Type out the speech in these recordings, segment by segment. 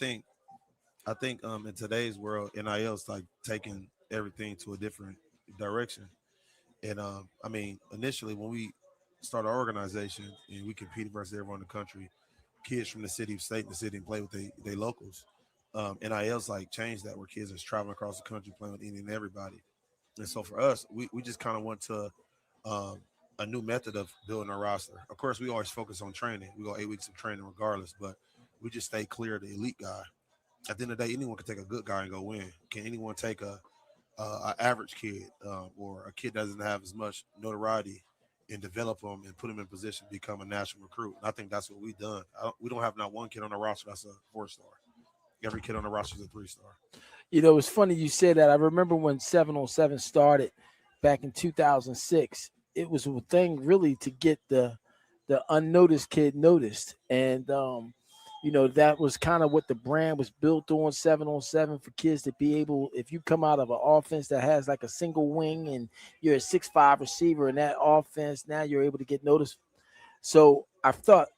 I think in today's world, NIL is like taking everything to a different direction. And I mean, initially when we started our organization and we competed versus everyone in the country, kids from the city, state, and the city, and play with they locals. NIL's like changed that where kids are traveling across the country playing with any and everybody. And so for us, we just kind of went to um, a new method of building our roster. Of course, we always focus on training. We go 8 weeks of training regardless, but we just stay clear of the elite guy. At the end of the day, anyone can take a good guy and go win. Can anyone take a average kid or a kid that doesn't have as much notoriety and develop them and put them in position to become a national recruit? And I think that's what we've done. We don't have not one kid on the roster that's a 4 star. Every kid on the roster is a 3 star. It's funny you said that. I remember when 707 started back in 2006. It was a thing really to get the unnoticed kid noticed, and that was kind of what the brand was built on. 707 for kids to be able, if you come out of an offense that has like a single wing and you're a 6'5" receiver in that offense, now you're able to get noticed. So I thought,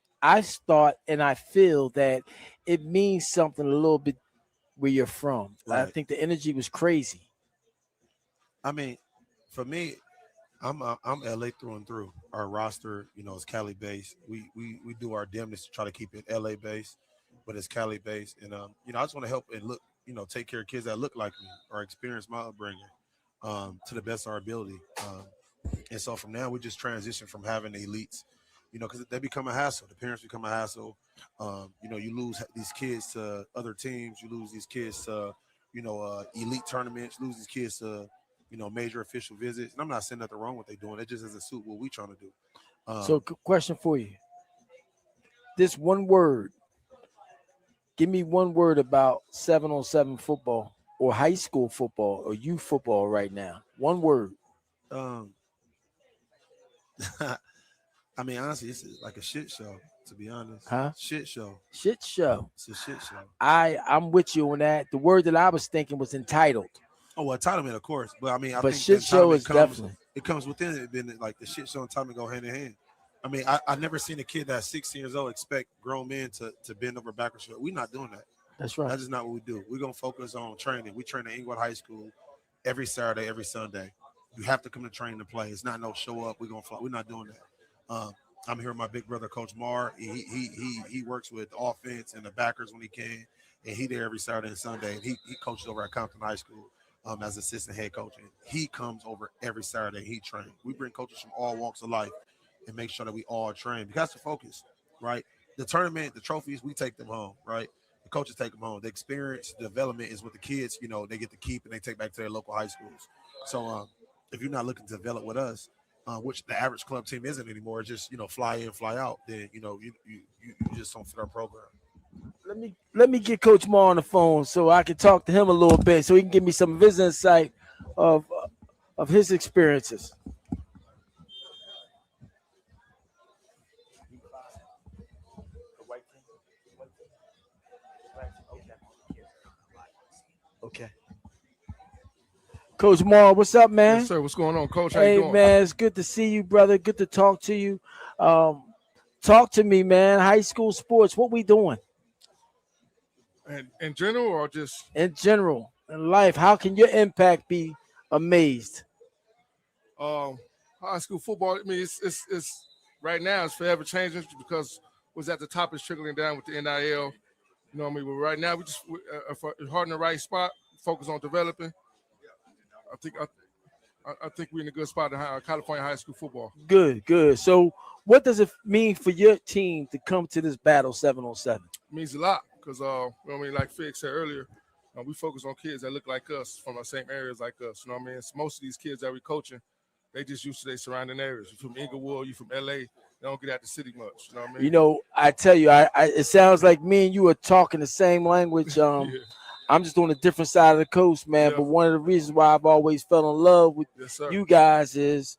and I feel that it means something a little bit where you're from. I Right. think the energy was crazy. I mean, for me, I'm LA through and through. Our roster, is Cali based. We do our damnness to try to keep it LA based, but it's Cali based. And I just want to help and look, take care of kids that look like me or experience my upbringing to the best of our ability. And so from now, we just transition from having the elites, because they become a hassle. The parents become a hassle. You lose these kids to other teams. You lose these kids to, elite tournaments. Lose these kids to, major official visits. And I'm not saying nothing wrong with what they're doing. It just doesn't suit what we trying to do. So, question for you: this one word. Give me one word about 707 football or high school football or youth football right now. One word. Um, I mean, honestly, it's like a shit show. To be honest, Huh? shit show. Shit show. It's a shit show. I'm with you on that. The word that I was thinking was entitled, Oh, well, entitlement, of course, but I mean, I but think the shit show entitlement is comes. definitely. It comes within it. Then, like the shit show and entitlement go hand in hand. I mean, I never seen a kid that's 16 years old expect grown men to bend over backwards. We're not doing that. That's right. That's just not what we do. We're gonna focus on training. We train at Inglewood High School every Saturday, every Sunday. You have to come to train to play. It's not no show up. We're gonna fly. We're not doing that. I'm here with my big brother, Coach Marr. He works with the offense and the backers when he can, and he there every Saturday and Sunday. And he coaches over at Compton High School as assistant head coach. And he comes over every Saturday. He trains. We bring coaches from all walks of life and make sure that we all train because that's the focus, right? The tournament, the trophies, we take them home, right? The coaches take them home. The experience, the development is what the kids, they get to keep and they take back to their local high schools. So if you're not looking to develop with us, which the average club team isn't anymore, it's just fly in, fly out. Then you just don't fit our program. Let me get Coach Moore on the phone so I can talk to him a little bit, so he can give me some of his insight of of his experiences. Okay. Coach Moore, what's up, Yes, man? sir. What's going on, Coach? How you Hey, doing? man, it's good to see you, brother. Good to talk to you. Um, Talk to me, man. High school sports, what we doing And in general, or just in general in life? How can your impact be amazed? um, high school football? I mean, it's right now it's forever changing because what's at the top is trickling down with the NIL. You know what I mean? But right now, we just for hard in the right spot, focus on developing. I think I think we're in a good spot in California high school football. Good, good. So, what does it mean for your team to come to this battle 707? It means a lot because you know what I mean. Like Fig said earlier, we focus on kids that look like us from the same areas like us. You know what I mean? So most of these kids that we coaching, they just used to their surrounding areas. You from Inglewood, you from LA. They don't get out the city much. You know what I mean? I tell you, it sounds like me and you are talking the same language. Yeah. I'm just on a different side of the coast, man. Yeah. But one of the reasons why I've always fell in love with Yes, sir. you guys is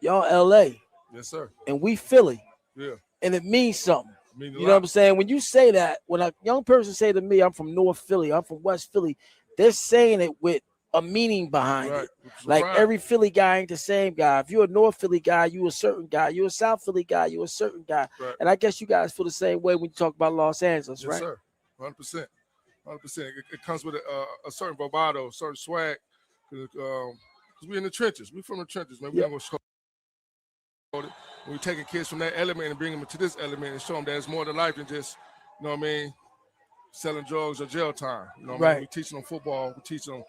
y'all LA Yes, sir. and we Philly, Yeah. and it means something. It means a You know what lot. I'm saying? When you say that, when a young person say to me, I'm from North Philly, I'm from West Philly, they're saying it with a meaning behind Right. it. With Like pride. every Philly guy ain't the same guy. If you're a North Philly guy, you a certain guy. You're a South Philly guy, you a certain guy. Right. And I guess you guys feel the same way when you talk about Los Angeles, Yes, right? sir. 100%. 100%. It comes with a certain bravado, a certain swag. Because we're in the trenches. We're from the trenches, man. We're not going to show it. We're taking kids from that element and bringing them to this element and show them that it's more to life than just, you know what I mean, selling drugs or jail time. You know what I mean? We're teaching them football. We're teaching them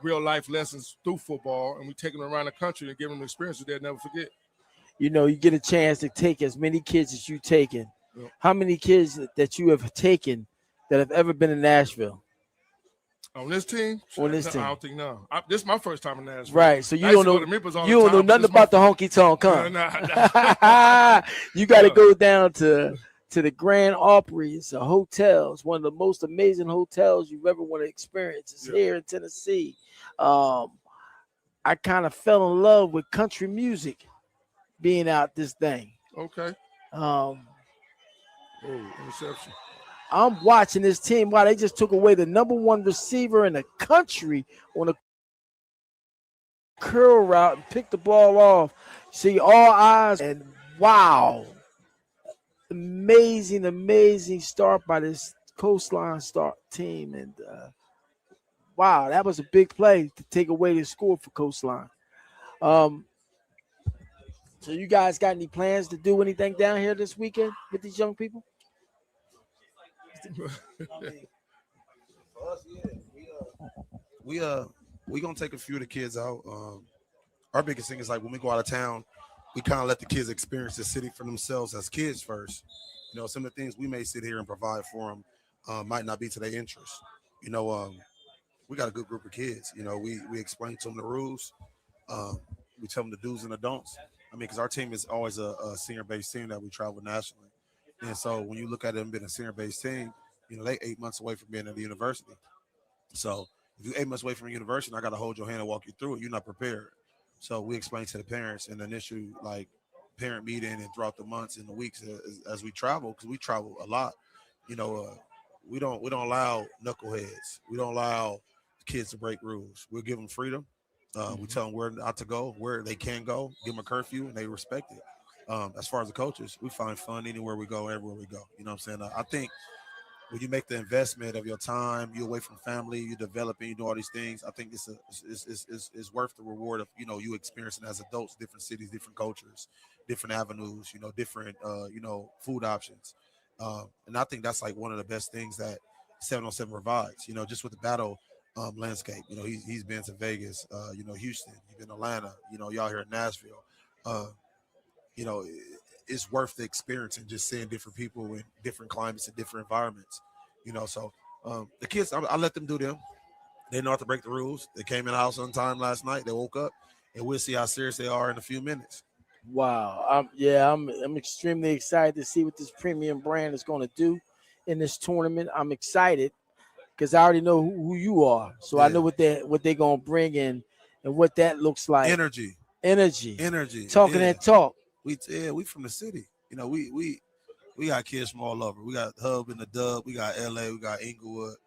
real life lessons through football, and we're taking them around the country and giving them experiences they'll never forget. You know, you get a chance to take as many kids as you've taken. Yep. How many kids that you have taken that have ever been in Nashville? On this team? On this team. I don't think no. This is my first time in Nashville. Right. So you don't know nothing but about the honky tonk, huh? Nah. You got to go down to the Grand Opry. It's a hotel. It's one of the most amazing hotels you've ever want to experience. It's here in Tennessee. I kind of fell in love with country music being out this thing. Okay. Interception. I'm watching this team. Wow, they just took away the number one receiver in the country on a curl route and picked the ball off. See, all eyes, and wow. Amazing start by this Coastline start team. And wow, that was a big play to take away the score for Coastline. So you guys got any plans to do anything down here this weekend with these young people? We gonna take a few of the kids out. Our biggest thing is like when we go out of town, we kind of let the kids experience the city for themselves as kids first. You know, some of the things we may sit here and provide for them might not be to their interest. You know, we got a good group of kids. You know, we explain to them the rules. We tell them the do's and the don'ts. I mean, because our team is always a senior-based team that we travel nationally. And so when you look at them being a senior-based team, you know, they 8 months away from being at the university. So if you're 8 months away from a university, I got to hold your hand and walk you through it. You're not prepared. So we explain to the parents in the initial parent meeting and throughout the months and the weeks as we travel, because we travel a lot. You know, we don't allow knuckleheads. We don't allow kids to break rules. We'll give them freedom. We tell them where not to go, where they can go, give them a curfew, and they respect it. As far as the coaches, we find fun anywhere we go, everywhere we go. You know what I'm saying? I think when you make the investment of your time, you're away from family, you're developing, you do all these things. I think it's worth the reward of, you know, you experiencing as adults, different cities, different cultures, different avenues, you know, different, food options. And I think that's like one of the best things that 707 provides, you know, just with the battle landscape. You know, he's been to Vegas, Houston, he's been to Atlanta, you know, y'all here in Nashville. You know, it's worth the experience and just seeing different people in different climates and different environments, you know. So the kids, I let them do them. They know how to break the rules. They came in the house on time last night. They woke up, and we'll see how serious they are in a few minutes. Wow. I'm extremely excited to see what this premium brand is going to do in this tournament. I'm excited because I already know who you are. So I know what they're going to bring in and what that looks like. Energy. Talking that talk. We from the city. You know, we got kids from all over. We got Hub and the Dub. We got LA. We got Inglewood.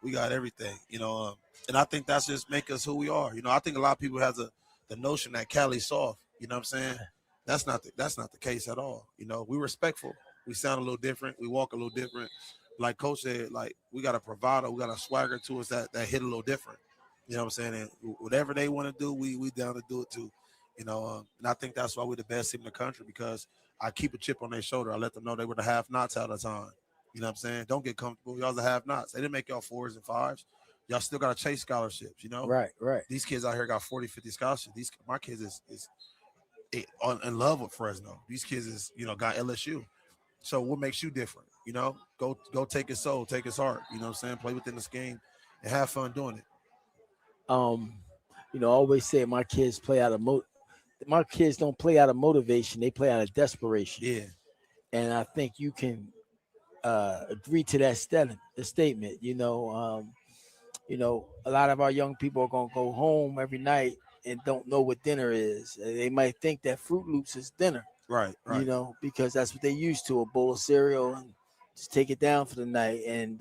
We got everything. You know, and I think that's just make us who we are. You know, I think a lot of people have the notion that Cali's soft. You know what I'm saying? That's not the case at all. You know, we respectful. We sound a little different. We walk a little different. Like Coach said, like we got a bravado. We got a swagger to us that hit a little different. You know what I'm saying? And whatever they want to do, we down to do it too. You know, and I think that's why we're the best team in the country, because I keep a chip on their shoulder. I let them know they were the have-nots all the time. You know what I'm saying? Don't get comfortable. Y'all the have-nots. They didn't make y'all 4s and 5s. Y'all still got to chase scholarships, you know? Right. These kids out here got 40, 50 scholarships. My kids is in love with Fresno. These kids is, you know, got LSU. So what makes you different? You know, go take his soul, take his heart. You know what I'm saying? Play within the scheme and have fun doing it. You know, I always say my kids play out of my kids don't play out of motivation, they play out of desperation. Yeah. And I think you can agree to that statement. You know, a lot of our young people are gonna go home every night and don't know what dinner is. They might think that Fruit Loops is dinner. Right. You know, because that's what they used to, a bowl of cereal and just take it down for the night. And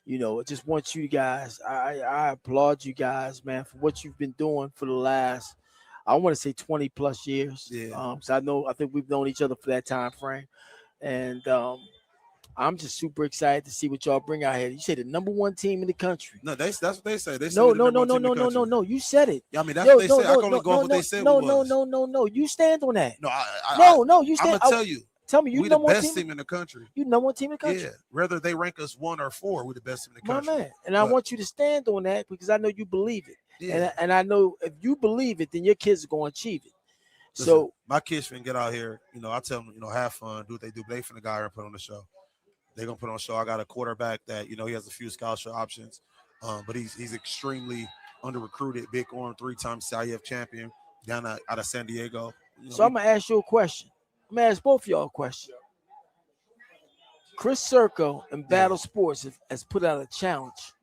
you know, I just want you guys, I applaud you guys, man, for what you've been doing for the last, I want to say 20 plus years. Yeah. So I think we've known each other for that time frame. And I'm just super excited to see what y'all bring out here. You say the number one team in the country. No, that's what they say. They say No, we the no, number no, one no, team in no, the no, no, country. no. You said it. Yeah, I mean that's Yo, what they no, say. I no, can only no, go off no, what they no, said no, we no, was. no, no, no. You stand on that. No, No, no, you I'm stand. gonna tell you, Tell me, you we the number one best team. team in the country. You number one team in the country. Yeah, whether they rank us 1 or 4, we the best team in the My country. man, and I But- want you to stand on that because I know you believe it, Yeah. and I know if you believe it, then your kids are going to achieve it. Listen, So my kids finna get out here. You know, I tell them, you know, have fun, do what they do. But they finna go out here and put on the show. They're gonna put on a show. I got a quarterback that, you know, he has a few scholarship options, but he's extremely under recruited. Big arm, 3-time CIF champion down out of San Diego. You know, I'm gonna ask you a question. I'm gonna ask both of y'all a question. Chris Circo and Battle Sports has put out a challenge.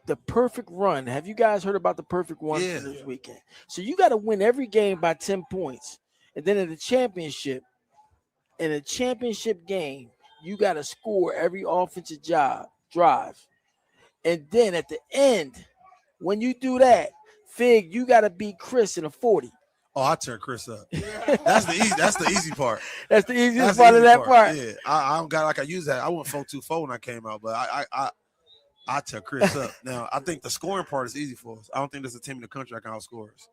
The perfect run. Have you guys heard about the perfect run Yeah. for this weekend? So you got to win every game by 10 points. And then in the championship game, you got to score every offensive drive. And then at the end, when you do that, Fig, you got to beat Chris in a 40. Oh, I turn Chris up. That's the easy part. That's the easiest That's part the of easy that part. Yeah, I don't got like I use that. I went 4-2-4 when I came out, but I tear Chris up. Now I think the scoring part is easy for us. I don't think there's a team in the country that can outscore us.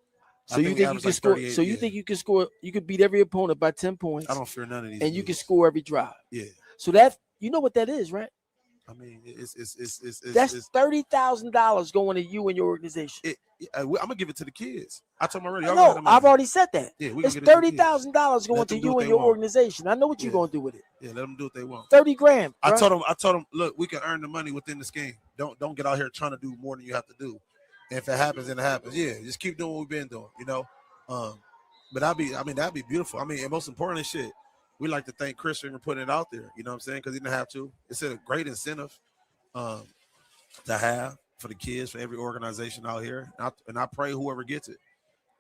So you think you can score? So you think you can score? You could beat every opponent by 10 points. I don't fear none of these. And you can score every drive. Yeah. So that you know what that is, right? I mean, that's $30,000 going to you and your organization. I'm gonna give it to the kids. I told them already. No, I've already said that. Yeah, it's $30,000 going to you and your organization. I know what you're gonna do with it. Yeah, let them do what they want. 30 grand. I told them, look, we can earn the money within the scheme. Don't get out here trying to do more than you have to do. And if it happens, then it happens. Yeah, just keep doing what we've been doing. You know, but that'd be beautiful. I mean, and most importantly, shit, we like to thank Chris for putting it out there. You know what I'm saying? Because he didn't have to. It's a great incentive to have for the kids, for every organization out here. And I pray whoever gets it,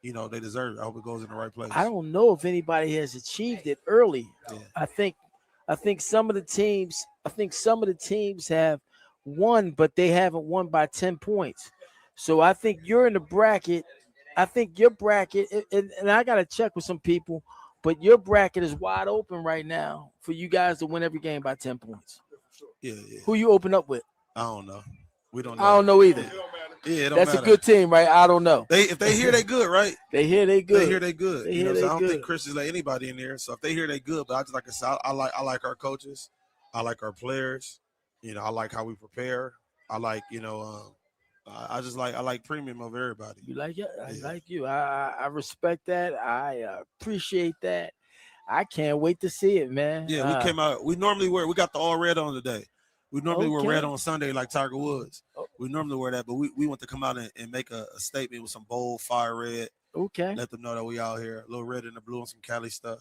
you know, they deserve it. I hope it goes in the right place. I don't know if anybody has achieved it early. Yeah. I think some of the teams have won, but they haven't won by 10 points. So I think you're in the bracket. I think your bracket, and I got to check with some people, but your bracket is wide open right now for you guys to win every game by 10 points. Yeah. Who you open up with? I don't know. We don't know. I don't know either. Yeah, that's a good team, right? I don't know. If they hear they good, right? They hear they good. They hear they good. You know, so I don't think Chris is like anybody in there. So if they hear they good, but I just like I said, I like our coaches, I like our players. You know, I like how we prepare. I like, you know, I like premium of everybody. You like it? I like you. I respect that. I appreciate that. I can't wait to see it, man. Yeah, we came out. We normally we got the all red on today. We normally wear red on Sunday like Tiger Woods. We normally wear that, but we want to come out and make a statement with some bold fire red. Okay. Let them know that we out here. A little red and the blue and some Cali stuff.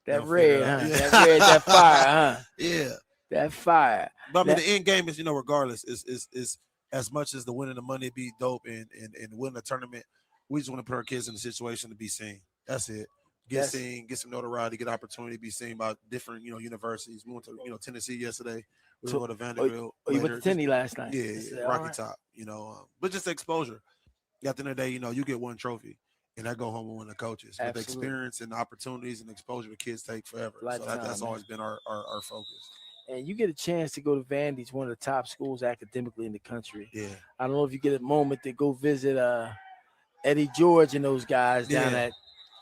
That red, huh? Yeah. That red, that fire, huh? Yeah. That fire. But I mean, the end game is, you know, regardless, is as much as the winning the money be dope and win the tournament, we just want to put our kids in a situation to be seen. That's it. Get seen, get some notoriety, get opportunity to be seen by different, you know, universities. We went to, you know, Tennessee yesterday. We went to Vanderbilt. You went to Tennessee last night. Yeah, Rocky Top, you know. But just exposure. At the end of the day, you know, you get one trophy, and I go home with one of the coaches. But the experience and the opportunities and exposure the kids take forever. So that's always been our focus. And you get a chance to go to Vandy's, one of the top schools academically in the country. Yeah. I don't know if you get a moment to go visit Eddie George and those guys down at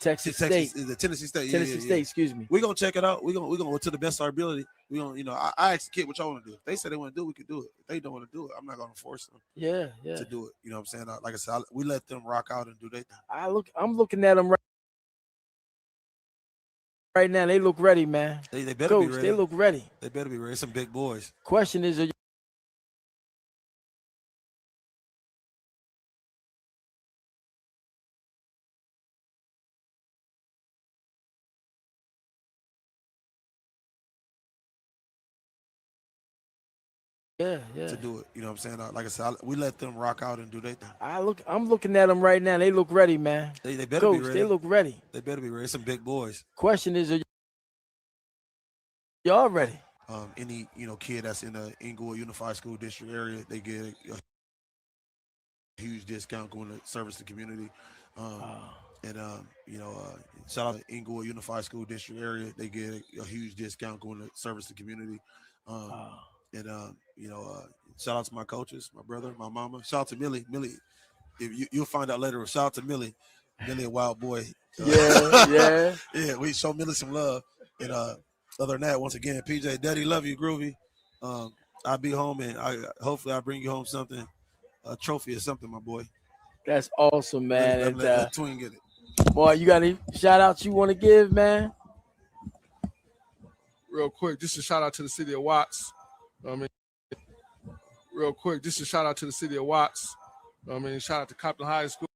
Texas State. The Tennessee State. Tennessee State, excuse me. We're gonna check it out. We're gonna to the best of our ability. We gonna, you know, I asked the kid what y'all want to do. If they say they want to do it, we can do it. If they don't want to do it, I'm not gonna force them. Yeah. To do it. You know what I'm saying? Like I said, we let them rock out and do their thing. I'm looking at them right now. They look ready, man. They better Coach, be ready. They look ready. They better be ready. Some big boys. Question is, to do it. You know what I'm saying? Like I said, we let them rock out and do their thing. I'm looking at them right now. They look ready, man. They better Coach, be ready. They look ready. They better be ready. Some big boys. Question is, y'all ready? Any, you know, kid that's in the Inglewood Unified School District area, they get a huge discount going to service the community. And shout out to Inglewood Unified School District area. They get a huge discount going to service the community. Um, Uh, and shout out to my coaches, my brother, my mama. Shout out to Millie. Millie, if you'll find out later. Shout out to Millie. Millie, a wild boy. yeah. Yeah, we show Millie some love. And other than that, once again, PJ, Daddy, love you, Groovy. I'll be home, and hopefully I bring you home something, a trophy or something, my boy. That's awesome, man. Let Twin get it. Boy, you got any shout outs you want to give, man? Real quick, just a shout out to the city of Watts. Real quick, just a shout out to the city of Watts. Shout out to Compton High School.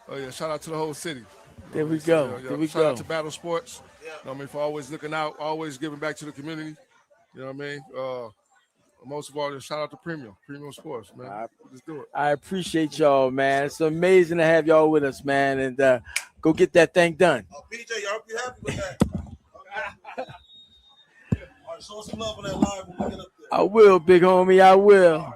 Oh yeah, shout out to the whole city. There we go. Yeah. There we shout go. out to Battle Sports. For always looking out, always giving back to the community. You know what I mean? Most of all, just shout out to Premium Sports, man. Just do it. I appreciate y'all, man. It's amazing to have y'all with us, man. And go get that thing done. Oh, PJ, I hope you're happy with that. All right, show us some love on that live when we get up there. I will, big homie. I will.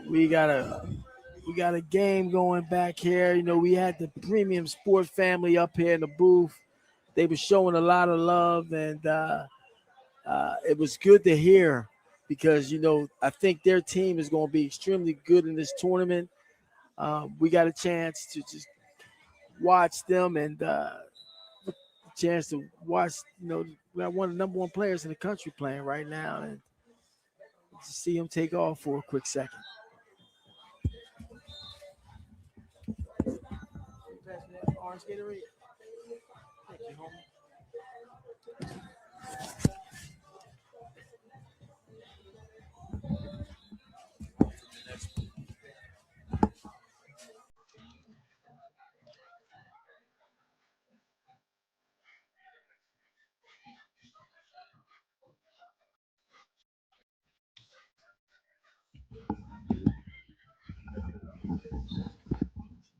We got a game going back here. You know, we had the Premium Sport family up here in the booth. They were showing a lot of love, and it was good to hear because, you know, I think their team is going to be extremely good in this tournament. We got a chance to just watch them and a chance to watch, you know, we got one of the number one players in the country playing right now, and to see him take off for a quick second. Orange Gatorade. Thank you, homie.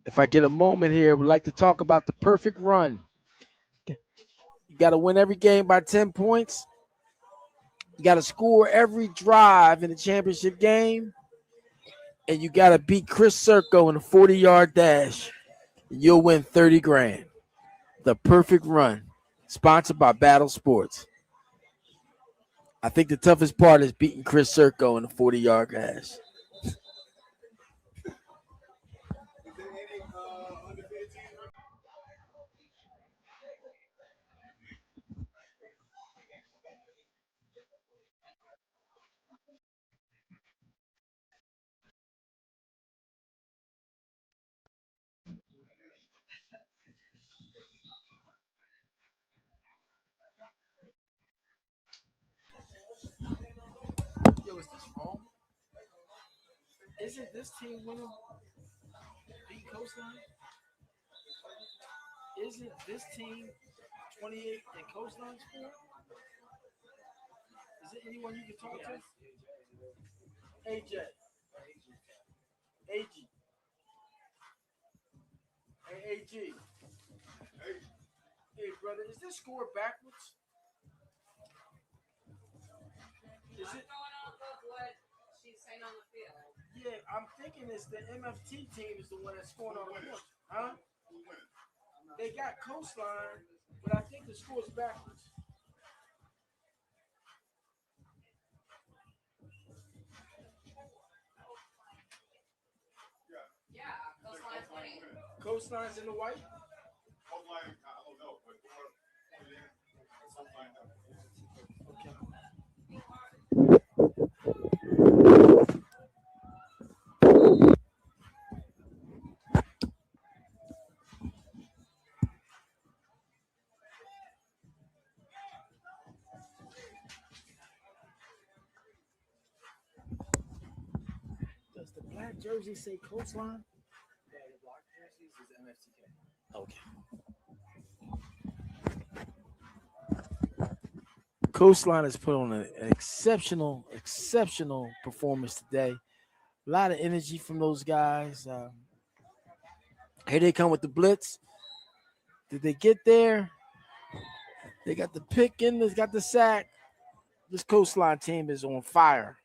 If I get a moment here, we'd like to talk about the perfect run. You got to win every game by 10 points. You got to score every drive in the championship game. And you got to beat Chris Circo in a 40-yard dash. You'll win 30 grand. The perfect run, sponsored by Battle Sports. I think the toughest part is beating Chris Circo in a 40-yard dash. Yo, is this wrong? Isn't this team winning beat Coastline? Isn't this team 28 and Coastline's 4? Is there anyone you can talk to? AJ. AG. Hey, AG. Hey, brother, is this score backwards? Is it? She's saying on the field. Yeah, I'm thinking it's the MFT team is the one that's scoring on the point. Huh? They got Coastline, but I think the score's backwards. Yeah, Coastline's winning. Coastline's in the white? Coastline, I don't know, but something. Okay. Does the black jersey say Coastline? Yeah, the black jerseys is MFTK. Okay. Coastline has put on an exceptional performance today. A lot of energy from those guys. Here they come with the blitz. Did they get there? They got the pick in. They got the sack. This Coastline team is on fire.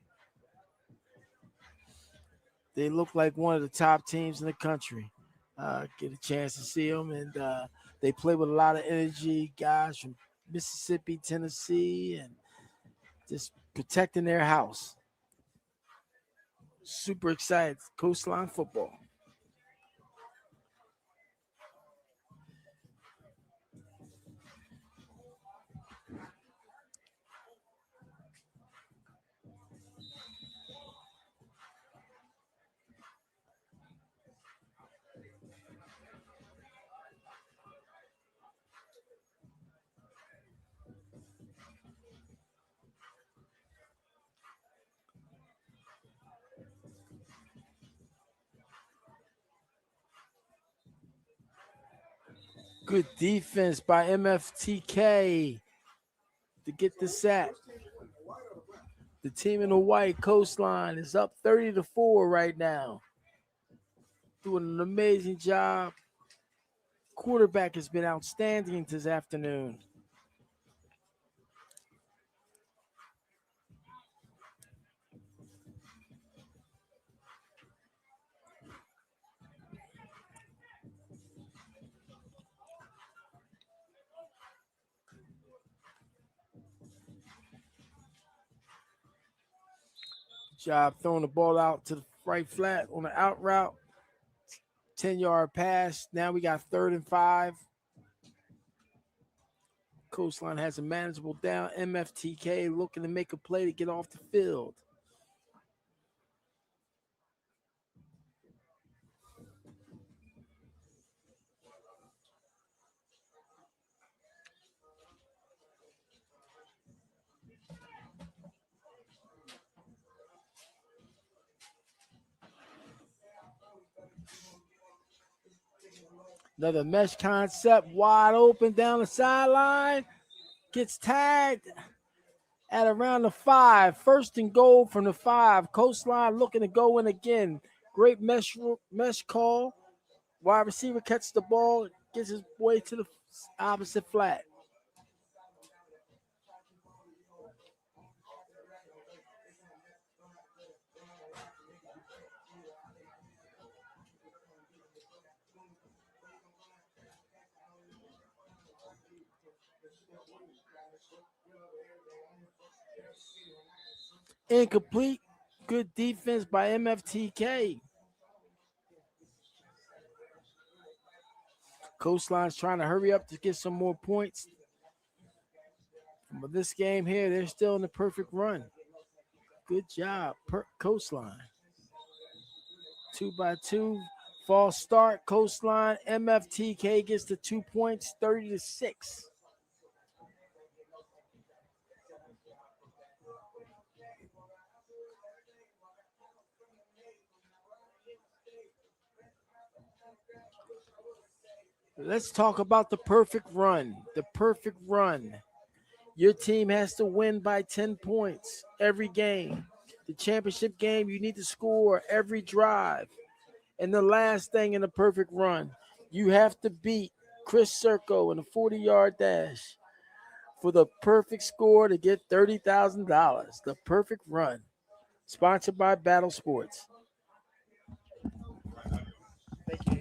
They look like one of the top teams in the country. Get a chance to see them, and they play with a lot of energy. Guys from Mississippi, Tennessee, and just protecting their house. Super excited. Coastline football. Good defense by MFTK to get the sack. The team in the white coastline is up 30-4 right now. Doing an amazing job. Quarterback has been outstanding this afternoon. Job throwing the ball out to the right flat on the out route. 10-yard pass. Now we got 3rd and 5. Coastline has a manageable down. MFTK looking to make a play to get off the field. Another mesh concept, wide open down the sideline. Gets tagged at around the 5. 1st and goal from the 5. Coastline looking to go in again. Great mesh call. Wide receiver catches the ball, gets his way to the opposite flat. Incomplete. Good defense by MFTK. Coastline's trying to hurry up to get some more points. But this game here, they're still in the perfect run. Good job, Coastline. 2-2. False start. Coastline. MFTK gets the 2 points, 30-6. Let's talk about the perfect run. The perfect run. Your team has to win by 10 points every game. The championship game, you need to score every drive. And the last thing in the perfect run, you have to beat Chris Circo in a 40-yard dash for the perfect score to get $30,000. The perfect run. Sponsored by Battle Sports. Thank you.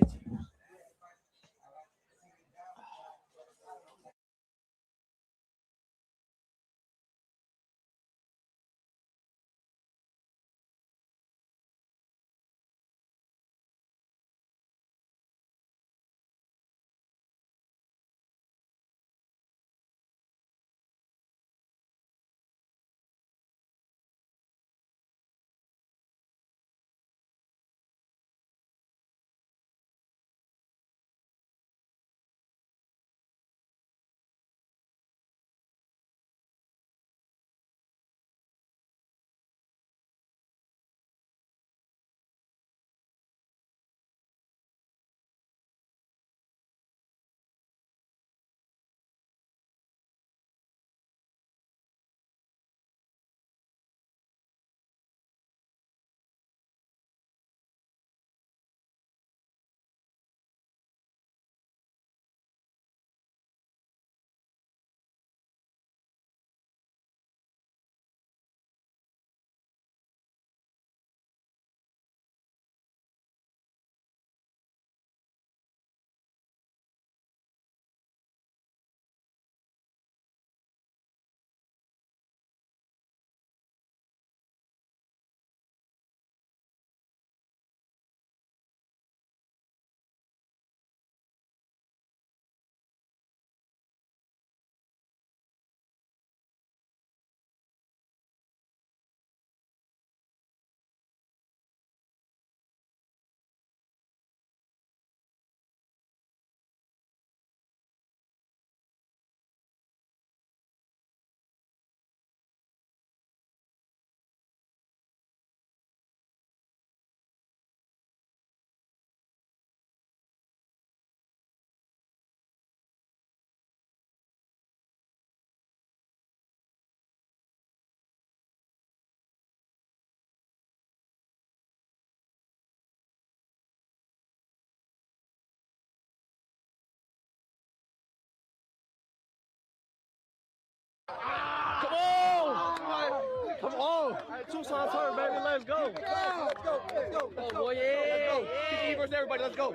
Hey, Tucson turn, baby. Let's go. Let's go, boy. Yeah. Keep E versus everybody. Let's go.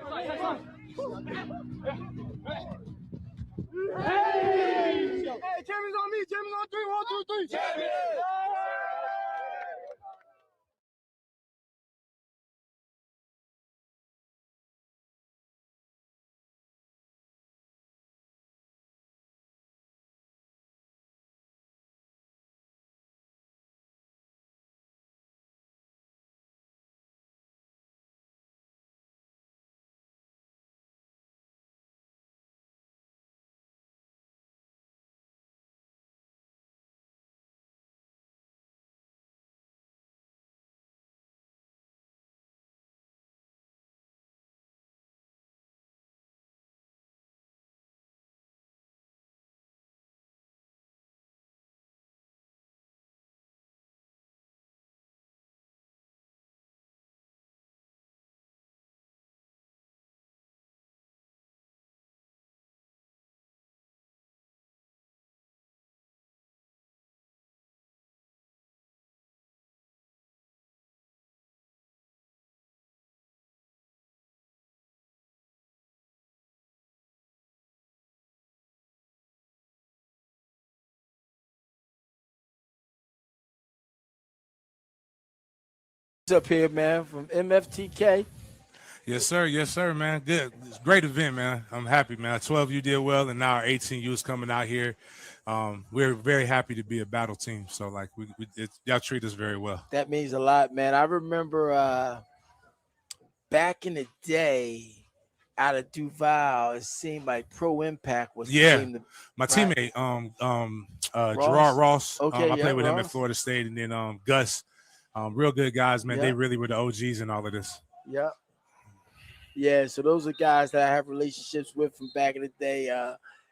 Hey, Champion's on me. Champion's on 3. 1, 2, 3. Champion. Up here, man, from MFTK. Yes, sir. Yes, sir, man. Good. It's a great event, man. I'm happy, man. 12U did well, and now our 18U is coming out here. We're very happy to be a battle team. So, like, y'all treat us very well. That means a lot, man. I remember back in the day, out of Duval, it seemed like Pro Impact was the team to, my right? teammate, Gerard Ross. Okay, I played with him Ross. at Florida State, and then Gus. Real good guys, man. Yeah. They really were the OGs in all of this. Yep. Yeah, so those are guys that I have relationships with from back in the day.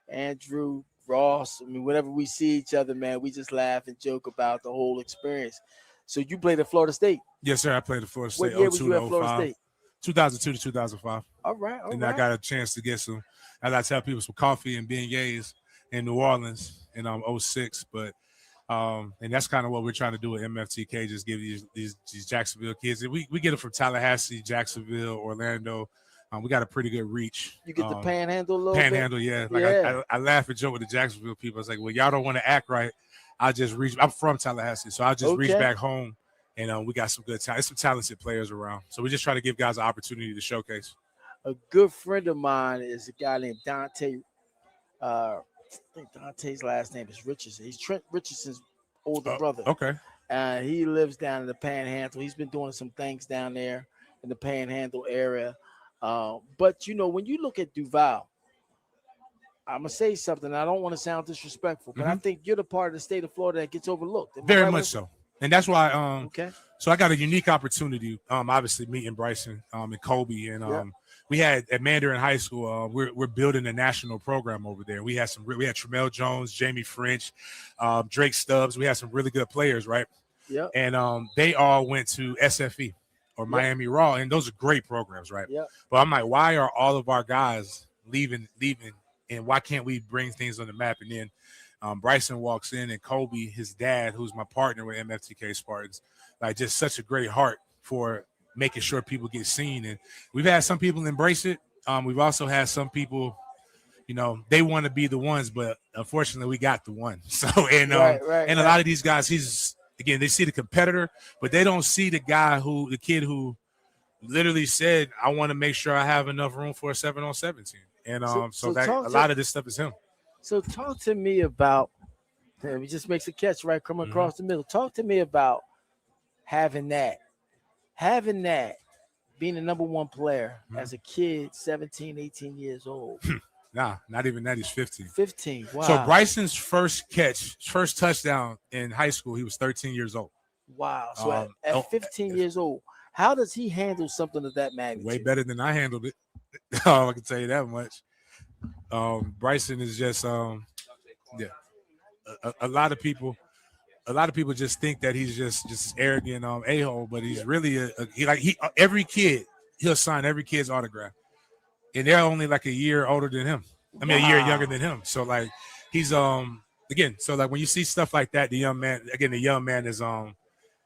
Andrew, Ross. I mean, whenever we see each other, man, we just laugh and joke about the whole experience. So you played at Florida State. Yes, sir. I played at Florida State. What year was you at Florida State? 2002 to 2005. All right. And I got a chance to get some, as I tell people, some coffee and beignets in New Orleans in 06. But and that's kind of what we're trying to do with MFTK, just give these Jacksonville kids. And we get it from Tallahassee, Jacksonville, Orlando. We got a pretty good reach. You get the panhandle a little panhandle, bit? yeah. Like Yeah. I laugh and joke with the Jacksonville people. I was like, well, y'all don't want to act right. I just reach. I'm from Tallahassee, so I just reach back home, and we got some good talent. Some talented players around. So we just try to give guys an opportunity to showcase. A good friend of mine is a guy named Dante. I think Dante's last name is Richardson. He's Trent Richardson's older brother. Okay. He lives down in the Panhandle. He's been doing some things down there in the Panhandle area. But, you know, when you look at Duval, I'm going to say something. I don't want to sound disrespectful, but I think you're the part of the state of Florida that gets overlooked. Very much so. And that's why okay. So I got a unique opportunity, obviously meeting Bryson and Kobe. And we had at Mandarin High School, we're building a national program over there. We had Tramel Jones, Jamie French, Drake Stubbs. We had some really good players, right? Yeah. And they all went to SFE or Miami Raw, and those are great programs, right? Yeah. But I'm like, why are all of our guys leaving, and why can't we bring things on the map? And then Bryson walks in, and Kobe, his dad, who's my partner with MFTK Spartans, like just such a great heart for making sure people get seen. And we've had some people embrace it. We've also had some people, you know, they want to be the ones, but unfortunately we got the one. So, and a lot of these guys, they see the competitor, but they don't see the kid who literally said, I want to make sure I have enough room for a 7-on-7 team. And so a lot of this stuff is him. So talk to me about, he just makes a catch right coming across the middle. Talk to me about having that, being the number one player as a kid, 17, 18 years old. Nah, not even that. He's 15. 15. Wow. So Bryson's first touchdown in high school, he was 13 years old. Wow. So at 15 years old, how does he handle something of that magnitude? Way better than I handled it. I can tell you that much. Bryson is just a lot of people just think that he's just arrogant a-hole, but he's really every kid, he'll sign every kid's autograph. And they're only like a year older than him. I mean, a year younger than him. So like he's again, so like when you see stuff like that, the young man is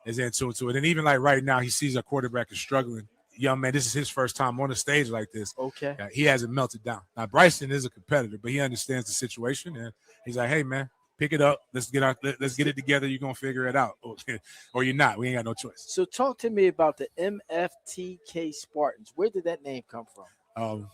is into it. And even like right now, he sees our quarterback is struggling. Young man, this is his first time on a stage like this. Okay. He hasn't melted down. Now Bryson is a competitor, but he understands the situation, and he's like, "Hey man, pick it up. Let's get it together. You're gonna figure it out, or you're not. We ain't got no choice." So talk to me about the MFTK Spartans. Where did that name come from?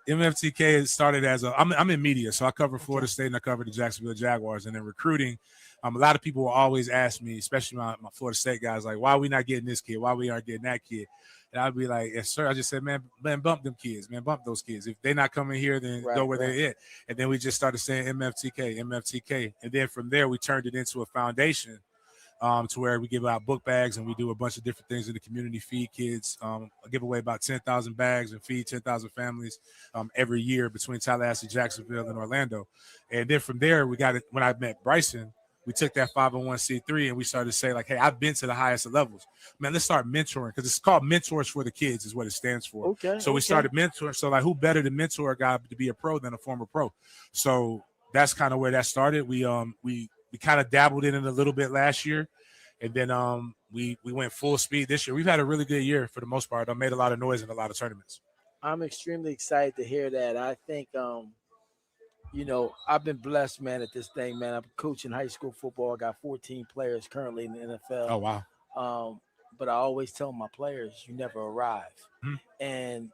MFTK started as I'm in media, so I cover Florida State and I cover the Jacksonville Jaguars. And in recruiting, a lot of people will always ask me, especially my Florida State guys, like, why are we not getting this kid? Why we aren't getting that kid? And I'd be like, yes, sir. I just said, man, bump them kids, man, bump those kids. If they're not coming here, then go where they're at. And then we just started saying MFTK. And then from there, we turned it into a foundation to where we give out book bags and we do a bunch of different things in the community, feed kids, give away about 10,000 bags and feed 10,000 families every year between Tallahassee, Jacksonville, and Orlando. And then from there, we got it. When I met Bryson, we took that 501c3 and we started to say, like, hey, I've been to the highest of levels. Man, let's start mentoring, because it's called Mentors for the Kids is what it stands for. Okay. So we started mentoring. So like, who better to mentor a guy to be a pro than a former pro? So that's kind of where that started. We kind of dabbled in it a little bit last year. And then we went full speed this year. We've had a really good year for the most part. I made a lot of noise in a lot of tournaments. I'm extremely excited to hear that. I think I've been blessed, man, at this thing, man. I'm coaching high school football. I got 14 players currently in the NFL. Oh, wow. But I always tell my players, you never arrive. Mm-hmm. And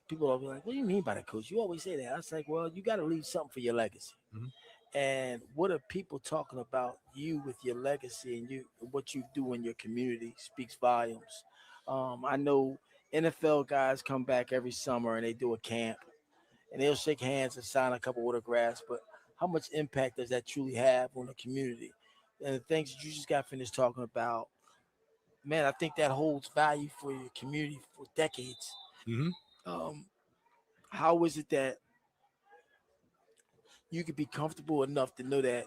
people will be like, what do you mean by that, coach? You always say that. I was like, well, you got to leave something for your legacy. Mm-hmm. And what are people talking about you with your legacy and what you do in your community speaks volumes. I know NFL guys come back every summer and they do a camp. And they'll shake hands and sign a couple autographs, but how much impact does that truly have on the community? And the things that you just got finished talking about, man, I think that holds value for your community for decades. Mm-hmm. How is it that you could be comfortable enough to know that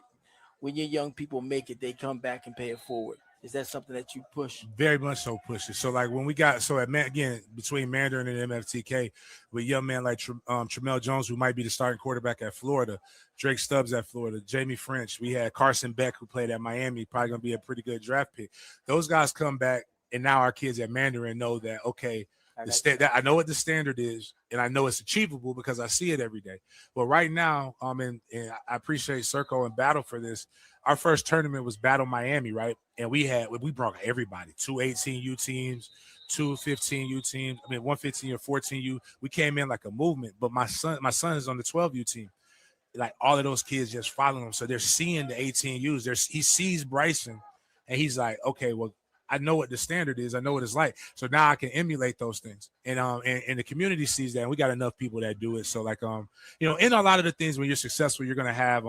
when your young people make it, they come back and pay it forward? Is that something that you push? Very much so push it. So like when we got, again, between Mandarin and MFTK, with young man like Tramel Jones, who might be the starting quarterback at Florida, Drake Stubbs at Florida, Jamie French, we had Carson Beck, who played at Miami, probably going to be a pretty good draft pick. Those guys come back, and now our kids at Mandarin know that, okay, I know what the standard is, and I know it's achievable because I see it every day. But right now, and I appreciate Circo and Battle for this. Our first tournament was Battle Miami, right? And we brought everybody, 2 18U teams, 2 15U teams. I mean, 1 15 or 14U. We came in like a movement. But my son is on the 12U team. Like all of those kids just follow him, so they're seeing the 18Us. He sees Bryson, and he's like, okay, well, I know what the standard is. I know what it's like. So now I can emulate those things. And the community sees that. And we got enough people that do it. So like, in a lot of the things when you're successful, you're going to have,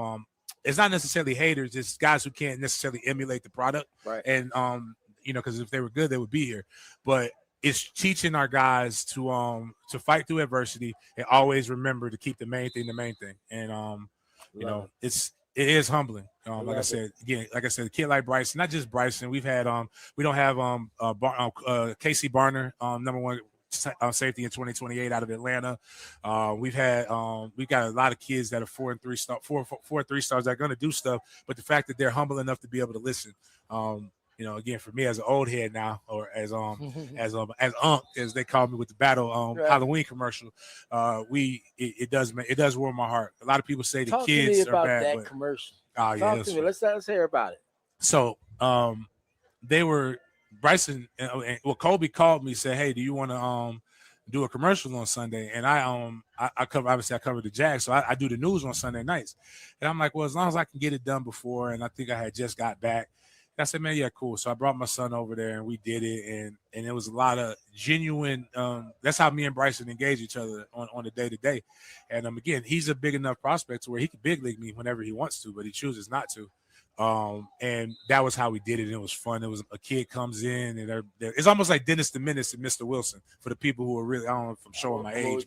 it's not necessarily haters. It's guys who can't necessarily emulate the product. Right. And, because if they were good, they would be here. But it's teaching our guys to fight through adversity and always remember to keep the main thing. And, it is humbling. Like I said, a kid like Bryson, not just Bryson. We've had we don't have Casey Barner, number one safety in 2028 out of Atlanta. We've got a lot of kids that are 4 and 3 stars that are going to do stuff, but the fact that they're humble enough to be able to listen. Again, for me as an old head now, or as Unc, as they call me with the Battle Halloween commercial, it does warm my heart. A lot of people say the Talk kids to me about are bad. That commercial. Oh, yeah, Talk to me. Let's hear about it. So they were Bryson and Kobe called me, said, hey, do you want to do a commercial on Sunday? And I cover the Jags, so I do the news on Sunday nights. And I'm like, well, as long as I can get it done before, and I think I had just got back. I said, man, yeah, cool. So I brought my son over there and we did it. And it was a lot of genuine, that's how me and Bryson engage each other on the day-to-day. And again, he's a big enough prospect to where he can big league me whenever he wants to, but he chooses not to. And that was how we did it. And it was fun. It was a kid comes in and it's almost like Dennis the Menace and Mr. Wilson for the people who are really, I don't know if I'm showing my age,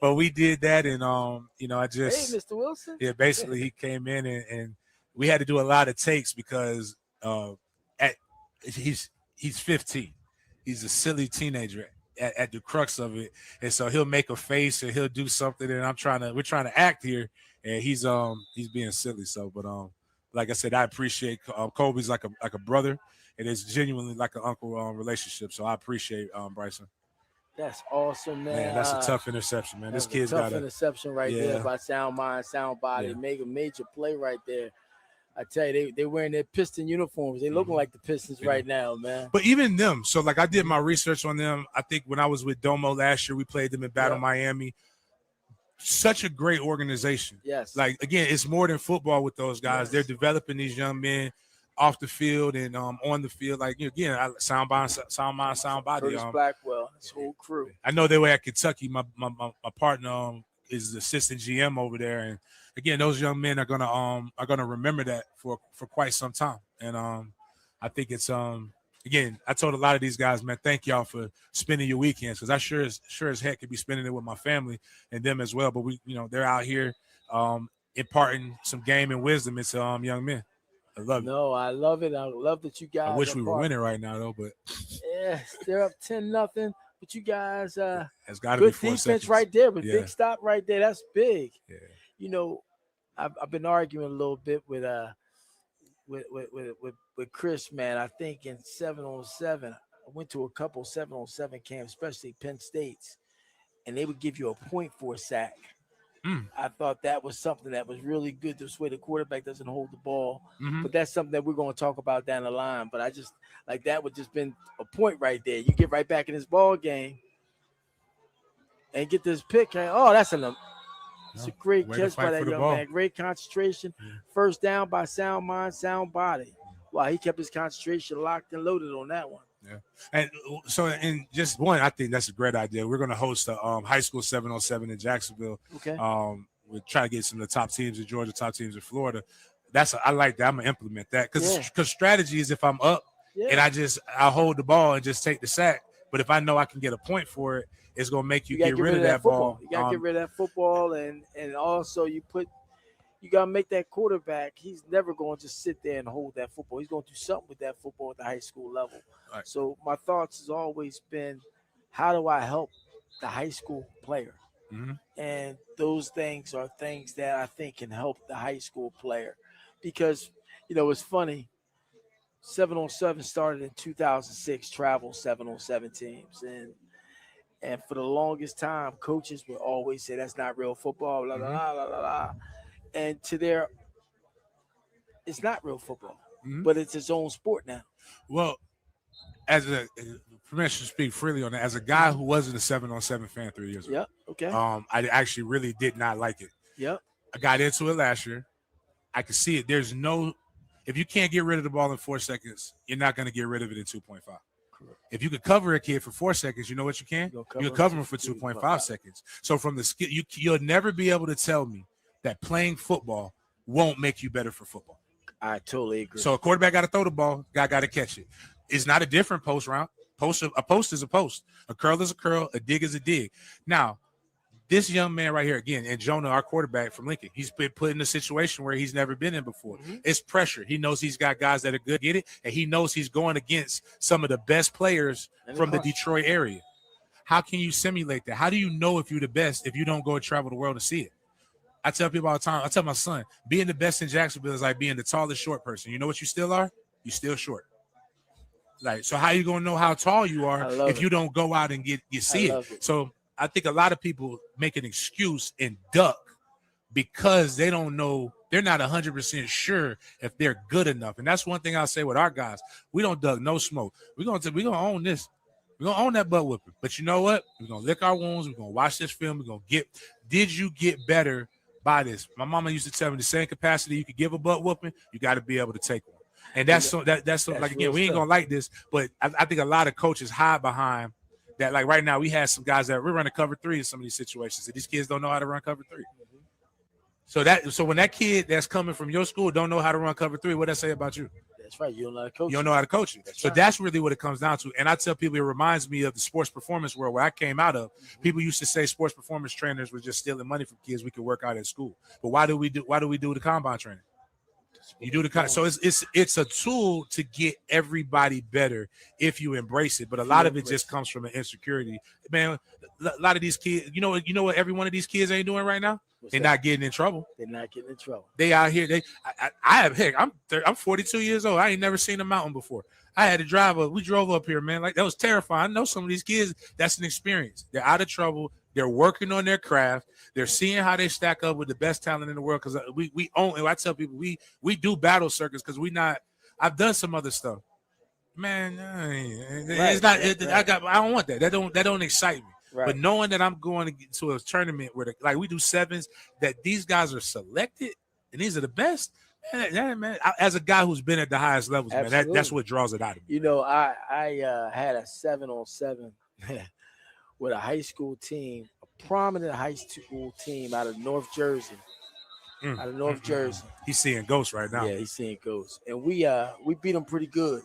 but we did that. And, I just, hey, Mr. Wilson. Yeah, basically he came in and we had to do a lot of takes because he's 15. He's a silly teenager at the crux of it. And so he'll make a face and he'll do something. And we're trying to act here. And he's being silly. So, but like I said, I appreciate Kobe's like a brother. It is genuinely like an uncle relationship. So I appreciate Bryson. That's awesome, man. Man, that's a tough interception, man. This That was a kid's tough got a interception right there Yeah. by Sound Mind, Sound Body. Yeah. Make a major play right there. I tell you, they wearing their Piston uniforms. They looking like the Pistons Yeah. right now, man. But even them, so like I did my research on them. I think when I was with Domo last year, we played them in Battle Yeah. Miami. Such a great organization. Yes. Like again, it's more than football with those guys. Yes. They're developing these young men off the field and on the field. Like again, sound mind, sound body. Curtis Blackwell, his whole crew. I know they were at Kentucky. My partner is the assistant GM over there, and again, those young men are gonna remember that for quite some time. And I think it's again, I told a lot of these guys, man, thank y'all for spending your weekends, because I sure as heck could be spending it with my family and them as well. But we, they're out here imparting some game and wisdom into young men. I love it. No, I love it. I love that you guys. I wish are we were part- winning right now though, but Yes, they're up 10-0. But you guys, it's got to be good 4 defense seconds. right there. But Yeah. big stop right there. That's big. Yeah. I've been arguing a little bit with Chris, man. I think in 7-on-7, I went to a couple 7-on-7 camps, especially Penn State's, and they would give you a point for a sack. I thought that was something that was really good. This way the quarterback doesn't hold the ball. Mhm. But that's something that we're going to talk about down the line. But I just like that would just been a point right there. You get right back in this ball game and get this pick. Oh, that's it's a great Way to catch by fight that for the young ball. man. Great concentration. Yeah. First down by Sound Mind, Sound Body. Wow, he kept his concentration locked and loaded on that one. And so, in just one, I think that's a great idea. We're going to host a high school 7-on-7 in Jacksonville. Okay. We'll try to get some of the top teams in Georgia, top teams in Florida. I like that. I'm gonna implement that because strategy is if I'm up and I'll hold the ball and just take the sack. But if I know I can get a point for it, it's gonna make you gotta get rid of that football. ball. You gotta get rid of that football, and also you gotta make that quarterback. He's never going to just sit there and hold that football. He's going to do something with that football at the high school level. Right. So my thoughts has always been, how do I help the high school player? Mhm. And those things are things that I think can help the high school player, because it's funny. 7-on-7 started in 2006. Travel 7-on-7 teams, and for the longest time, coaches would always say that's not real football. Blah blah blah blah blah. blah. And it's not real football, but it's its own sport now. Well, as a permission to speak freely on that, as a guy who wasn't a 7-on-7 fan 3 years ago, Yep. Okay. I actually really did not like it. Yep. I got into it last year. I could see it. If you can't get rid of the ball in 4 seconds, you're not going to get rid of it in 2.5. Correct. If you could cover a kid for 4 seconds, you know what you can? You can cover him for 2.5 seconds. So from the skill, you'll never be able to tell me that playing football won't make you better for football. I totally agree. So a quarterback got to throw the ball, guy got to catch it. It's not a different post route. A post is a post. A curl is a curl. A dig is a dig. Now, this young man right here, again, and Jonah, our quarterback from Lincoln, he's been put in a situation where he's never been in before. It's pressure. He knows he's got guys that are good at it, and he knows he's going against some of the best players from the Detroit area. How can you simulate that? How do you know if you're the best if you don't go and travel the world to see it? I tell people all the time, I tell my son, being the best in Jacksonville is like being the tallest short person. You know what you still are? You still short. Like, so how you gonna know how tall you are if you don't go out and see it? So I think a lot of people make an excuse and duck because they don't know, they're not 100% sure if they're good enough. And that's one thing I'll say with our guys. We don't duck no smoke. We're gonna own this. We're gonna own that butt whipping. But you know what? We're gonna lick our wounds, we're gonna watch this film, we're gonna did you get better by this? My mama used to tell me the same capacity you could give a butt whooping, you got to be able to take one. And that's like, again, we ain't gonna like this, but I think a lot of coaches hide behind that. Like right now, we had some guys that we're running cover 3 in some of these situations, and these kids don't know how to run cover 3. So when that kid that's coming from your school don't know how to run cover 3, what that say about you? That's right. You don't know how to coach. You don't know how to coach it. That's really what it comes down to. And I tell people it reminds me of the sports performance world where I came out of. People used to say sports performance trainers were just stealing money from kids we could work out at school. But why do we do the combine training? You do so it's a tool to get everybody better if you embrace it. But a lot of it just comes from an insecurity. Man, a lot of these kids, you know what every one of these kids ain't doing right now? They're not getting in trouble. They're not getting in trouble. They out here. I have heck. I'm 42 years old. I ain't never seen a mountain before. I had to drive up. We drove up here, man. Like that was terrifying. I know some of these kids. That's an experience. They're out of trouble. They're working on their craft. They're seeing how they stack up with the best talent in the world. Because we own. And I tell people we do battle circuits because we not. I've done some other stuff. Man, it's not. I don't want that. That don't excite me. Right. But knowing that I'm going to a tournament where like we do sevens, that these guys are selected and these are the best. Man, as a guy who's been at the highest levels, man, that's what draws it out of me. You know, I had a 7-on-7 with a high school team, a prominent high school team out of North Jersey. Jersey. He's seeing ghosts right now. Yeah, he's seeing ghosts. And we beat him pretty good.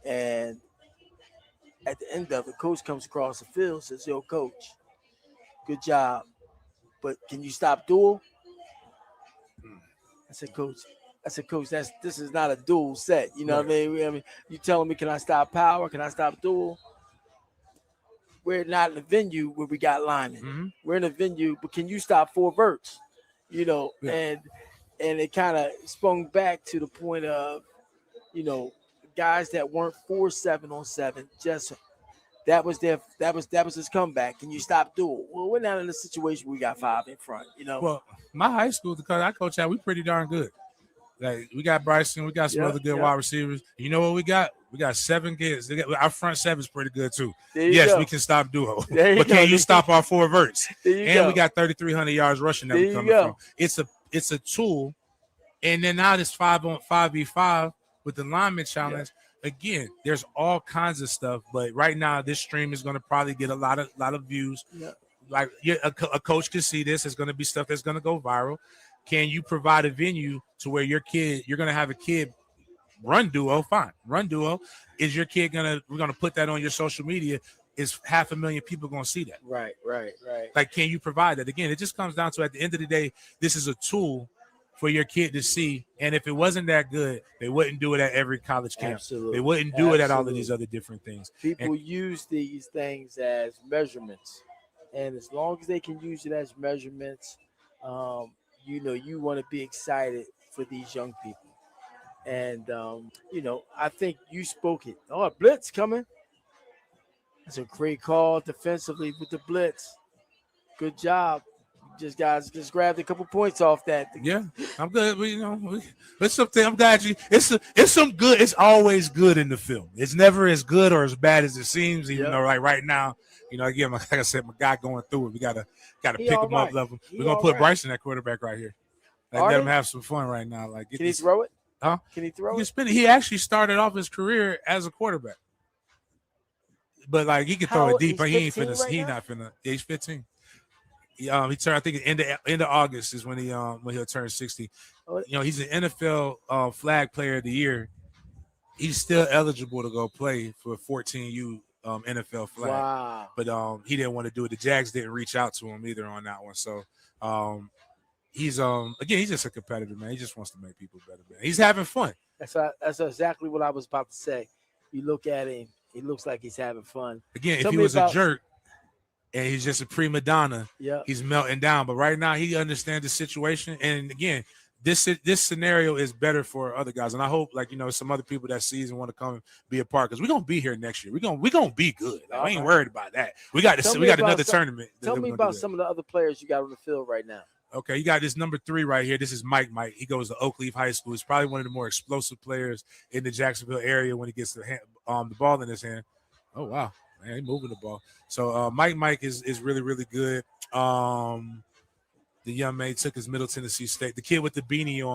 And at the end of it, coach comes across the field, says, "Yo, coach, good job. But can you stop duel?" I said, "Coach, this is not a duel set. You know what I mean? You telling me, can I stop power? Can I stop duel? We're not in a venue where we got linemen. Mm-hmm. We're in a venue, but can you stop 4 verts?" You know, and it kind of sprung back to the point of, you know, guys that weren't for 7-on-7, just that was his comeback. Can you stop duel? Well, we're not in a situation where we got 5 in front, you know. Well, my high school, because I coach out, we pretty darn good. Like we got Bryson, we got some other good wide receivers. You know what we got? We got 7 kids. Our front 7's pretty good too. Yes, we can stop duo, but can you stop our 4 verts? And we got 3,300 yards rushing that we coming from. It's a tool, and then now this 5v5 with the lineman challenge. Again, there's all kinds of stuff, but right now this stream is going to probably get a lot of views. Like a coach can see this. It's going to be stuff that's going to go viral. Can you provide a venue to where you're going to have a kid run duo? Fine, run duo. Is your kid we're going to put that on your social media? Is 500,000 people going to see that? Right. Like, can you provide that? Again, it just comes down to, at the end of the day, this is a tool for your kid to see. And if it wasn't that good, they wouldn't do it at every college camp. Absolutely. They wouldn't do it at all of these other different things. People use these things as measurements. And as long as they can use it as measurements, you know, you want to be excited for these young people. And, you know, I think you spoke it. Oh, a blitz coming. That's a great call defensively with the blitz. Good job. Just grabbed a couple points off that. Yeah, I'm good. It's something. I'm glad you. It's some good. It's always good in the film. It's never as good or as bad as it seems. Even though right now, you know, again, like I said, my guy going through it. We gotta pick him up level. We're gonna put Bryson at quarterback right here. Let him have some fun right now. Like, can he throw it? Huh? Can he throw it? He actually started off his career as a quarterback, but like he can throw it deep. But he ain't finna. He's not finna. Yeah, he's 15. He turned, I think, end of August is when he'll turn 60. You know, he's an NFL flag player of the year. He's still eligible to go play for 14U NFL flag. Wow. But he didn't want to do it. The Jags didn't reach out to him either on that one. So he's again, he's just a competitor, man. He just wants to make people better, man. He's having fun. That's exactly what I was about to say. You look at him, he looks like he's having fun. Again, if he was a jerk and he's just a prima donna, he's melting down. But right now, he understands the situation. And again, this scenario is better for other guys. And I hope, like, you know, some other people that season want to come and be a part, because we're gonna be here next year. We're gonna be good. Like, we ain't worried about that. We got another tournament. Tell me about some of the other players you got on the field right now. Okay, you got this number 3 right here. This is Mike. He goes to Oak Leaf High School. He's probably one of the more explosive players in the Jacksonville area when he gets the ball in his hand. Oh wow, man, he's moving the ball. So Mike is really, really good. The young man took his Middle Tennessee State. The kid with the beanie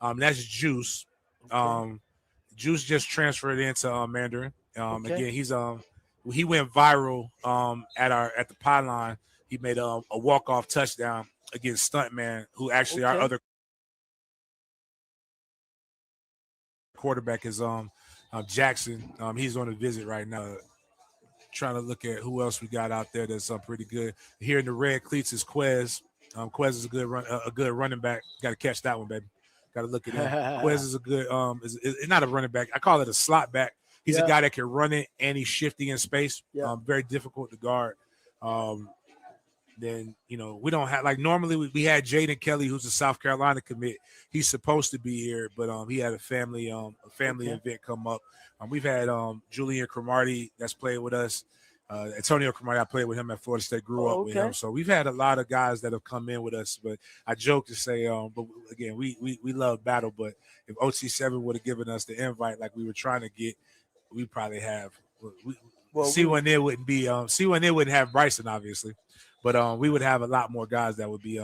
on, that's Juice. Okay. Juice just transferred into Mandarin. Again, he went viral at the pylon. He made a walk-off touchdown against Stuntman, who actually our other quarterback is Jackson. He's on a visit right now. Trying to look at who else we got out there that's pretty good. Here in the red cleats is Quez. Quez is a good running back. Got to catch that one, baby. Got to look at him. Quez is a good is not a running back. I call it a slot back. He's a guy that can run it and he's shifty in space. Very difficult to guard. then we don't have, like, normally we had Jaden Kelly, who's a South Carolina commit. He's supposed to be here, but he had a family event come up. We've had Julian Cromartie that's played with us. Antonio Cromartie, I played with him at Florida State, grew up with him. So we've had a lot of guys that have come in with us. But I joke to say, but again, we love battle. But if OT7 would have given us the invite like we were trying to get, we probably have. C1N wouldn't be C1N wouldn't have Bryson, obviously, but we would have a lot more guys that would be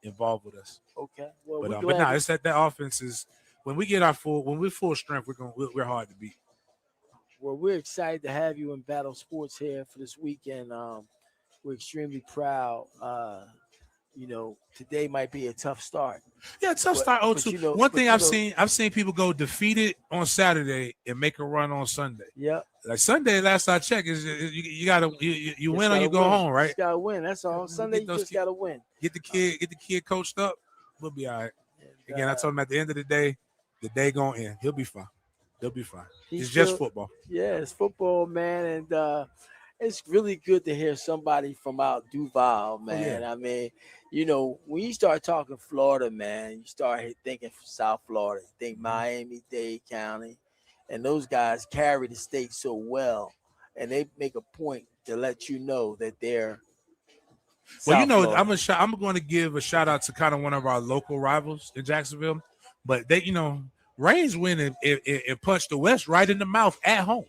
involved with us. Okay. Well, but no, it's that offense is when we're full strength, we're hard to beat. Well, we're excited to have you in Battle Sports here for this weekend. We're extremely proud. Today might be a tough start. Yeah, tough start. One thing I've seen people go defeated on Saturday and make a run on Sunday. Yeah. Like Sunday, last I checked, is you gotta you win or you go home, right? You gotta win. That's all. Sunday, you just gotta win. Get the kid coached up. We'll be all right. Again, I told him at the end of the day gonna end. He'll be fine. They'll be fine. It's just football. Yeah, it's football, man, and it's really good to hear somebody from out Duval, man. I mean, when you start talking Florida, man, you start thinking South Florida, you think Miami-Dade County, and those guys carry the state so well, and they make a point to let you know that they're. Well, I'm going to give a shout out to kind of one of our local rivals in Jacksonville, but they, Reigns win and punched the West right in the mouth at home.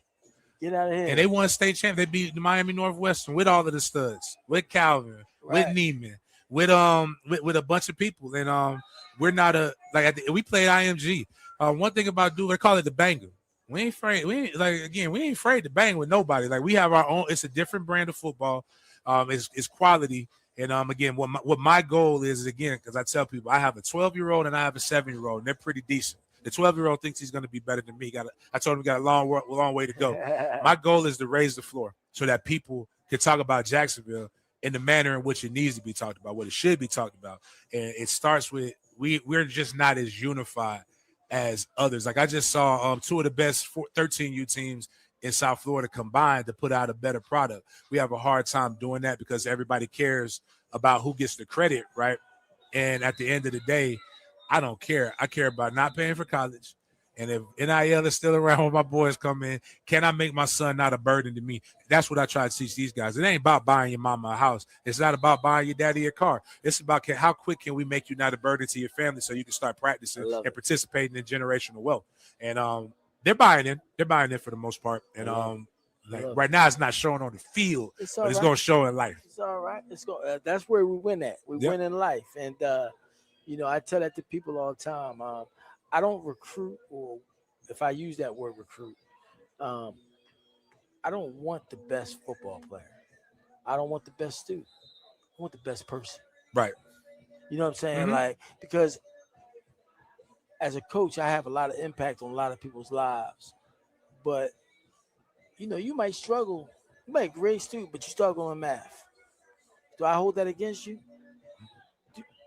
Get out of here. And they won state champ. They beat the Miami Northwestern with all of the studs, with Calvin, with Neiman, with a bunch of people. And we're not we played IMG. One thing about Duke, they call it the banger. We ain't afraid. We ain't afraid to bang with nobody. Like, we have our own. It's a different brand of football. It's quality. And again, what my goal is again, because I tell people I have a 12-year-old and I have a 7-year-old, and they're pretty decent. The 12-year-old thinks he's going to be better than me. I told him he got a long way to go. My goal is to raise the floor so that people can talk about Jacksonville in the manner in which it needs to be talked about, what it should be talked about. And it starts with we're just not as unified as others. Like, I just saw two of the best 13U teams in South Florida combined to put out a better product. We have a hard time doing that because everybody cares about who gets the credit, right? And at the end of the day, I don't care. I care about not paying for college. And if NIL is still around when my boys come in, can I make my son not a burden to me? That's what I try to teach these guys. It ain't about buying your mama a house. It's not about buying your daddy a car. It's about how quick can we make you not a burden to your family so you can start practicing and participating in generational wealth. And they're buying in. They're buying in for the most part. And right now it's not showing on the field, but it's going to show in life. It's all right. That's where we win at. We win in life. And, I tell that to people all the time. I don't recruit, or if I use that word recruit, I don't want the best football player. I don't want the best student. I want the best person. Right. You know what I'm saying? Mm-hmm. Because as a coach, I have a lot of impact on a lot of people's lives. But, you might struggle. You might be a great student, but you struggle in math. Do I hold that against you?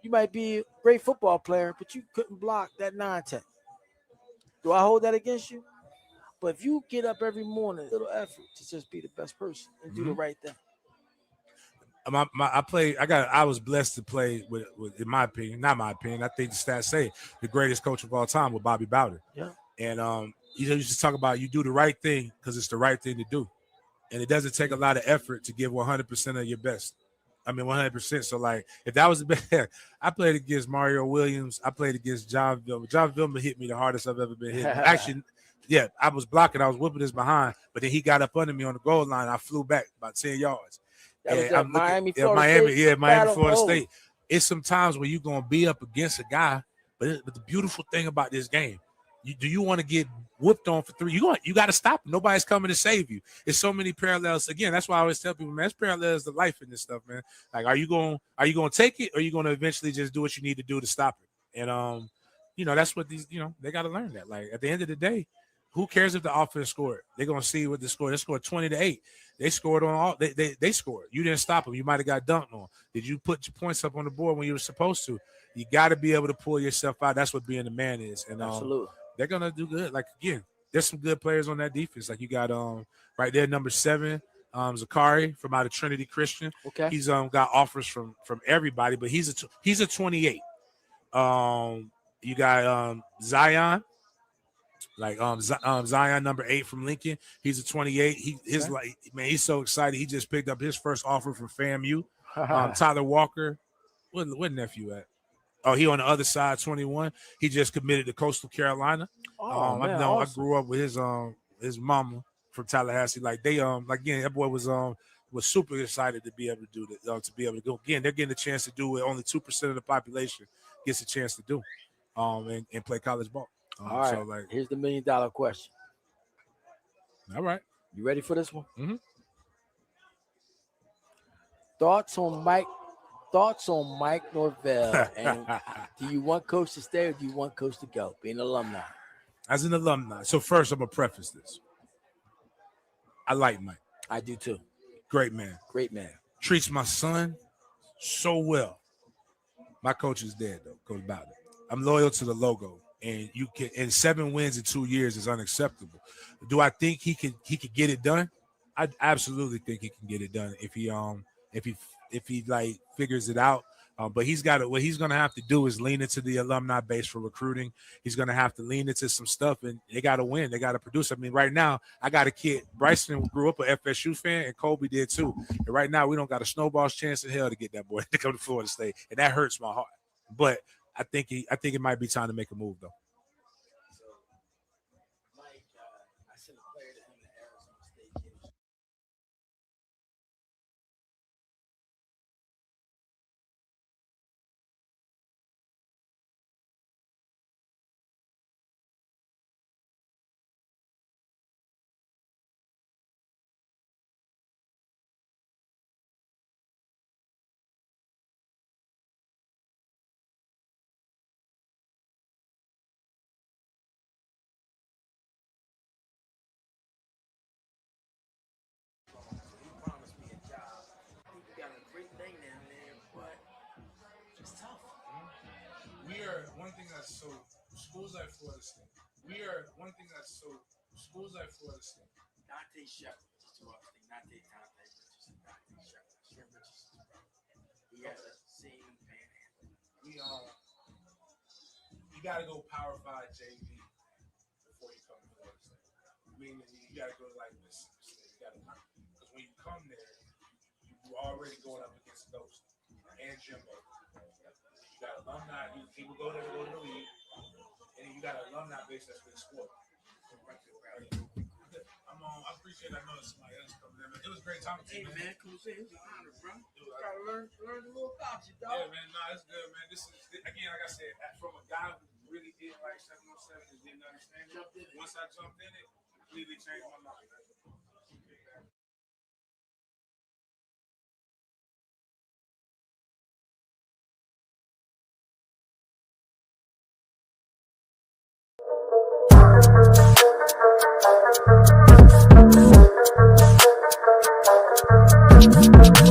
You might be a great football player, but you couldn't block that non-tech. Do I hold that against you? But if you get up every morning, a little effort to just be the best person and do the right thing. I was blessed to play with, in my opinion, not my opinion, I think the stats say the greatest coach of all time with Bobby Bowden. Yeah. And you just talk about you do the right thing because it's the right thing to do. And it doesn't take a lot of effort to give 100% of your best. 100%. So, like, if that was the best, I played against Mario Williams. I played against John Vilma. John Vilma hit me the hardest I've ever been hit. Actually, yeah, I was blocking. I was whipping his behind, but then he got up under me on the goal line. I flew back about 10 yards. That was at Miami, Florida State. It's some times where you're going to be up against a guy, but the beautiful thing about this game, do you want to get whooped on for 3? You got to stop him. Nobody's coming to save you. There's so many parallels. Again, that's why I always tell people, man, it's parallels to life in this stuff, man. Like, are you going to take it, or are you going to eventually just do what you need to do to stop it? And that's what these, they got to learn that. Like, at the end of the day, who cares if the offense scored? They're going to see what they scored. They scored 20-8. They scored on all. They scored. You didn't stop them. You might have got dunked on. Did you put your points up on the board when you were supposed to? You got to be able to pull yourself out. That's what being a man is. And absolutely, they're gonna do good. Like, again, there's some good players on that defense. Like, you got right there, number 7, Zakari from out of Trinity Christian. Okay. He's got offers from everybody, but he's a 28. You got Zion, like Zion number 8 from Lincoln. He's a 28. He's so excited. He just picked up his first offer from FAMU. Tyler Walker, where nephew at? Oh, he on the other side, 21. He just committed to Coastal Carolina. Man, I awesome. grew up with his mama from Tallahassee. Like they again, that boy was super excited to be able to do that, to be able to go. Again, they're getting a chance to do what only 2% of the population gets a chance to do, and play college ball. All right. So like, Here's the $1 million question. all right. You ready for this one? Mhm. Thoughts on Mike Norvell, and do you want Coach to stay or do you want Coach to go? Being an alumni. As an alumni. So first, I'm gonna preface this. I like Mike. I do too. Great man. Great man. Treats my son so well. My coach is dead though, Coach Bowden. I'm loyal to the logo, and 7 wins in 2 years is unacceptable. Do I think he could get it done? I absolutely think he can get it done if he like figures it out. But what he's gonna have to do is lean into the alumni base for recruiting. He's gonna have to lean into some stuff, and they gotta win. They gotta produce. I mean, right now I got a kid. Bryson grew up an FSU fan, and Kobe did too. And right now we don't got a snowball's chance in hell to get that boy to come to Florida State, and that hurts my heart. But I think it might be time to make a move though. Mike, I sent a player to him to Arizona State. He promised me a job. I think you got a great thing down there, but it's tough. We are one thing that's so schools like Florida State. Dante Shepard, just to Dante Richardson, Dante Shepard. Shem Richardson's brother. He has that same panhandle. You got to go Power 5 JV before you come to Florida State. I mean, you got to go like this. You got to because when you come there, you're already going up against those and Jimbo. You got alumni. People go there to go to the league, and you got an alumni base that's been scored. I appreciate. I know it's somebody else coming in. It was great talking to you, man. Man, come say it's an honor, bro. You gotta learn a little about you, dog. Yeah, man. No, it's good, man. This is again, like I said, from a guy who really didn't like 707 and didn't understand it. Once I jumped in it completely changed my life. Thank you.